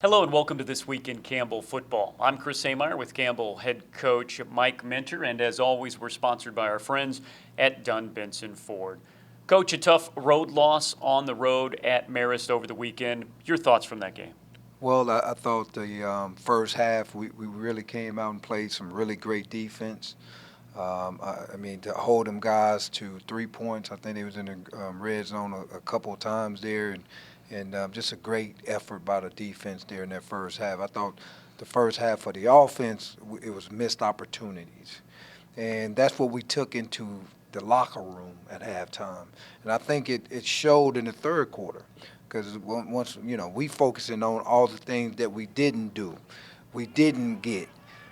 Hello and welcome to This Week in Campbell Football. I'm Chris Hemeyer with Campbell head coach Mike Minter, and as always, we're sponsored by our friends at Dunn Benson Ford. Coach, a tough road loss on the road at Marist over the weekend. Your thoughts from that game? Well, I thought the first half we really came out and played some really great defense. To hold them guys to 3 points, I think they was in the red zone a couple of times there, and just a great effort by the defense there in that first half. I thought the first half of the offense, it was missed opportunities. And that's what we took into the locker room at halftime. And I think it showed in the third quarter because once, we focusing on all the things that we didn't do, we didn't get.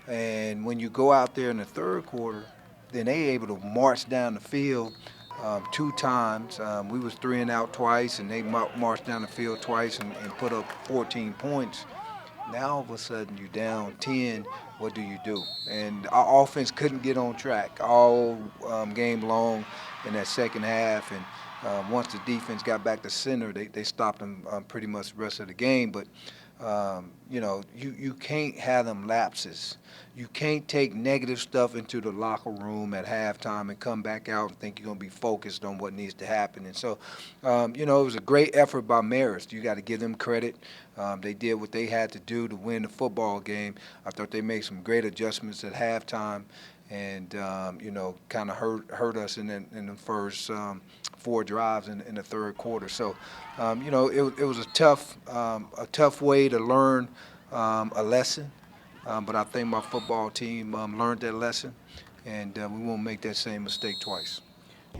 And when you go out there in the third quarter, then they able to march down the field two times. We was 3 and out twice, and they marched down the field twice and put up 14 points. Now all of a sudden you're down 10. What do you do? And our offense couldn't get on track all game long in that second half. And once the defense got back to center, they stopped them pretty much the rest of the game. But you can't have them lapses. You can't take negative stuff into the locker room at halftime and come back out and think you're going to be focused on what needs to happen. And so, it was a great effort by Marist. You got to give them credit. They did what they had to do to win the football game. I thought they made some great adjustments at halftime and, kind of hurt us in the first 4 drives in the third quarter. So, it was a tough way to learn a lesson. But I think my football team learned that lesson, and we won't make that same mistake twice.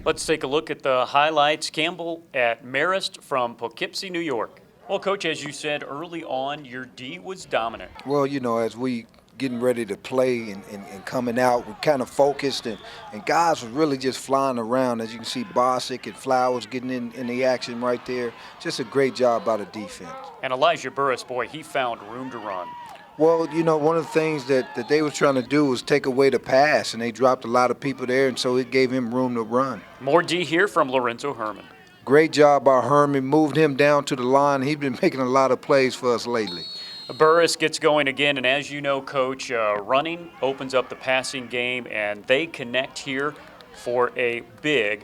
Let's take a look at the highlights. Campbell at Marist from Poughkeepsie, New York. Well, Coach, as you said early on, your D was dominant. Well, as we getting ready to play and coming out, we kind of focused, and guys was really just flying around. As you can see, Bosick and Flowers getting in the action right there. Just a great job by the defense. And Elijah Burris, boy, he found room to run. Well, one of the things that they was trying to do was take away the pass, and they dropped a lot of people there, and so it gave him room to run. More D here from Lorenzo Herman. Great job by Herman, moved him down to the line. He's been making a lot of plays for us lately. Burris gets going again, and as you know, Coach, running opens up the passing game, and they connect here for a big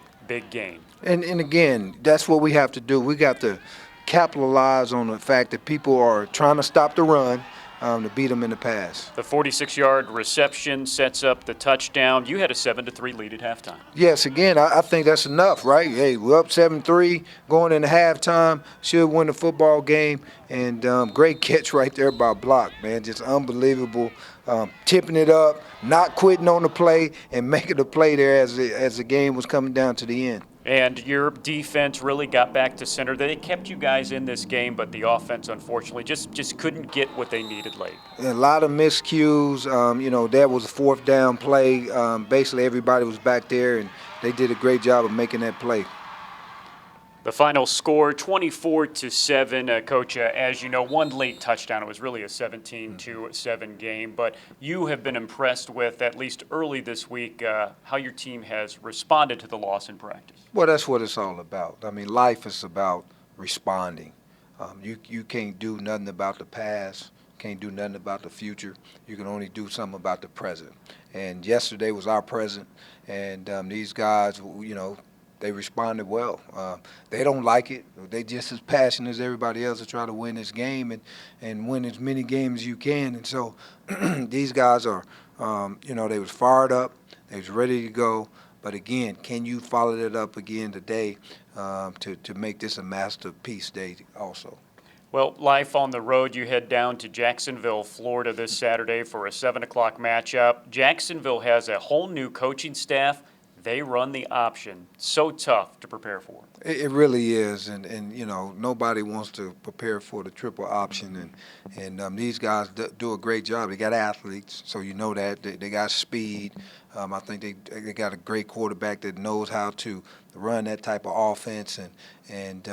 game. And again, that's what we have to do. We got to capitalize on the fact that people are trying to stop the run, to beat them in the pass. The 46-yard reception sets up the touchdown. You had a 7-3 lead at halftime. Yes, again, I think that's enough, right? Hey, we're up 7-3 going into halftime. Should win the football game. And great catch right there by Block, man. Just unbelievable. Tipping it up, not quitting on the play, and making the play there as the game was coming down to the end. And your defense really got back to center. They kept you guys in this game, but the offense, unfortunately, just couldn't get what they needed late. A lot of miscues. That was a 4th down play. Basically, everybody was back there, and they did a great job of making that play. The final score, 24-7. Coach, as you know, one late touchdown. It was really a 17-7 game. But you have been impressed with, at least early this week, how your team has responded to the loss in practice. Well, that's what it's all about. I mean, life is about responding. You can't do nothing about the past, can't do nothing about the future. You can only do something about the present. And yesterday was our present, and these guys, they responded well. They don't like it. They just as passionate as everybody else to try to win this game and win as many games as you can. And so these guys are, they was fired up. They was ready to go. But again, can you follow that up again today to make this a masterpiece day also? Well, life on the road, you head down to Jacksonville, Florida this Saturday for a 7 o'clock matchup. Jacksonville has a whole new coaching staff. They run the option. So tough to prepare for. It really is, and nobody wants to prepare for the triple option, and these guys do a great job. They got athletes, so you know that they got speed. I think they got a great quarterback that knows how to run that type of offense, and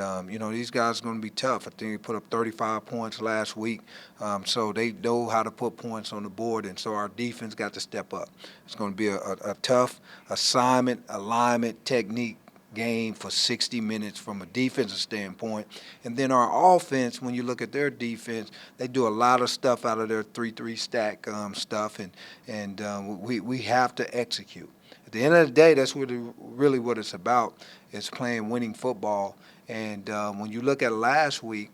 these guys are going to be tough. I think they put up 35 points last week, so they know how to put points on the board, and so our defense got to step up. It's going to be a tough assignment, alignment, technique game for 60 minutes from a defensive standpoint. And then our offense, when you look at their defense, they do a lot of stuff out of their 3-3 stack stuff, and we have to execute. At the end of the day, that's really what it's about, is playing winning football. And when you look at last week,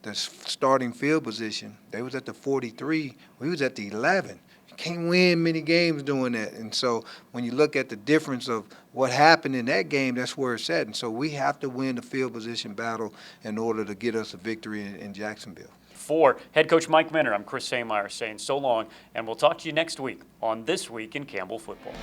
the starting field position, they was at the 43, we was at the 11. You can't win many games doing that. And so when you look at the difference of what happened in that game, that's where it's at. And so we have to win the field position battle in order to get us a victory in Jacksonville. For head coach Mike Minter, I'm Chris Hemeyer saying so long, and we'll talk to you next week on This Week in Campbell Football.